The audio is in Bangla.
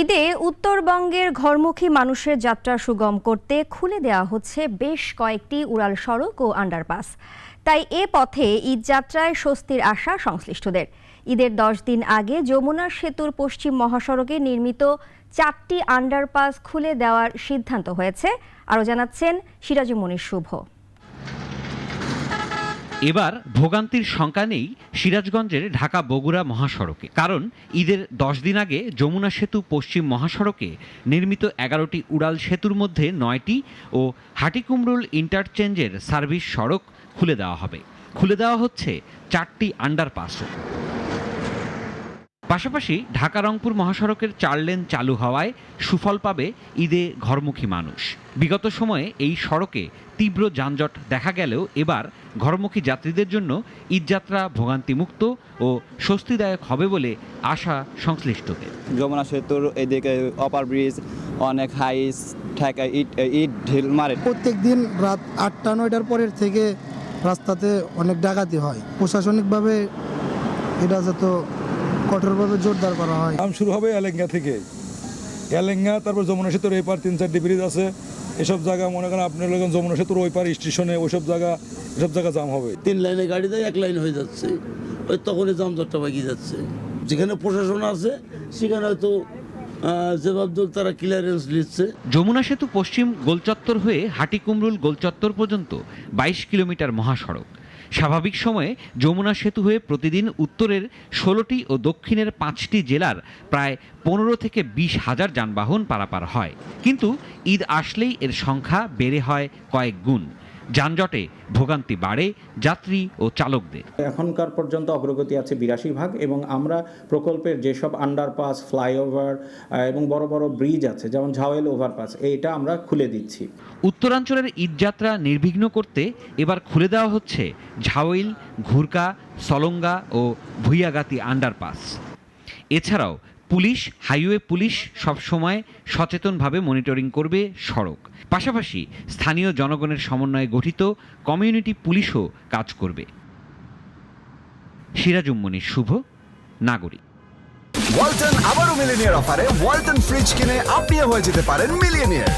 ঈদে উত্তরবঙ্গের ঘরমুখী মানুষের যাত্রা সুগম করতে খুলে দেওয়া হচ্ছে বেশ কয়েকটি উড়াল সড়ক ও আন্ডারপাস। তাই এ পথে ঈদ যাত্রায় স্বস্তির আশা সংশ্লিষ্টদের। ঈদের 10 দিন আগে যমুনা সেতুর পশ্চিম মহাসড়কে নির্মিত 4টি আন্ডারপাস খুলে দেওয়ার সিদ্ধান্ত হয়েছে। আরও জানাচ্ছেন সিরাজুম মনির শুভ। এবার ভোগান্তির শঙ্কা নেই সিরাজগঞ্জের ঢাকা বগুড়া মহাসড়কে, কারণ ঈদের 10 দিন আগে যমুনা সেতু পশ্চিম মহাসড়কে নির্মিত 11টি উড়াল সেতুর মধ্যে 9টি ও হাটিকুমরুল ইন্টারচেঞ্জের সার্ভিস সড়ক খুলে দেওয়া হবে। খুলে দেওয়া হচ্ছে 4টি আন্ডারপাসও। পাশাপাশি ঢাকা রংপুর মহাসড়কের 4 লেন চালু হওয়ায় সুফল পাবে ঈদে ঘরমুখী মানুষ। বিগত সময়ে এই সড়কে তীব্র যানজট দেখা গেলেও এবার ঘরমুখী যাত্রীদের জন্য ঈদযাত্রা ভোগান্তিমুক্ত ও স্বস্তিদায়ক হবে বলে আশা সংশ্লিষ্টদের। যমুনা সেতুর এদিকে অপার ব্রিজ অনেক হাই ঠেকা ইট ঢিল মারে। প্রত্যেক দিন রাত 8টা-9টার পরের থেকে রাস্তাতে অনেক ডাকাতি হয়। প্রশাসনিকভাবে এটা যত কঠোরভাবে জোরদার করা হয়। কাম শুরু হবে এলেঙ্গা থেকে, এলেঙ্গা তারপর যমুনা সেতুর এই পার 3-4টি ব্রিজ আছে। এসব জায়গা মনে করেন আপনার লোক যমুনা সেতুর ওই পার স্টেশনে ওইসব জায়গা জাম হবে। 3 লাইনে গাড়ি দেয় 1 লাইন হয়ে যাচ্ছে, ওই তখনই যানজটটা বাগিয়ে যাচ্ছে। যেখানে প্রশাসন আছে সেখানে হয়তো জবাবদোর তারা ক্লিয়ারেন্স দিচ্ছে। যমুনা সেতু পশ্চিম গোলচত্বর হয়ে হাটিকুমরুল গোলচত্বর পর্যন্ত 22 কিলোমিটার মহাসড়ক। স্বাভাবিক সময়ে যমুনা সেতু হয়ে প্রতিদিন উত্তরের 16টি ও দক্ষিণের 5টি জেলার প্রায় 15 থেকে 20 হাজার যানবাহন পারাপার হয়, কিন্তু ঈদ আসলেই এর সংখ্যা বেড়ে হয় কয়েক গুণ। যানজটে ভোগান্তি বাড়ে যাত্রী ও চালকদের। এখনকার পর্যন্ত অগ্রগতি আছে 82 ভাগ, এবং আমরা প্রকল্পের যেসব আন্ডারপাস, ফ্লাইওভার এবং বড় বড় ব্রিজ আছে, যেমন ঝাওয়েল ওভারপাস, এইটা আমরা খুলে দিচ্ছি। উত্তরাঞ্চলের ঈদযাত্রা নির্বিঘ্ন করতে এবার খুলে দেওয়া হচ্ছে ঝাওইল, ঘুরকা, সলঙ্গা ও ভুইয়াগাতি আন্ডারপাস। এছাড়াও পুলিশ, হাইওয়ে পুলিশ সবসময় সচেতনভাবে মনিটরিং করবে সড়ক। পাশাপাশি স্থানীয় জনগণের সমন্বয়ে গঠিত কমিউনিটি পুলিশও কাজ করবে। সিরাজুম মনির শুভ, নাগরিক। ওয়ালটন আবারও মিলিনিয়ার অফারে ওয়ালটন ফ্রিজ কিনে আপনিও হয়ে যেতে পারেন মিলিয়নিয়ার।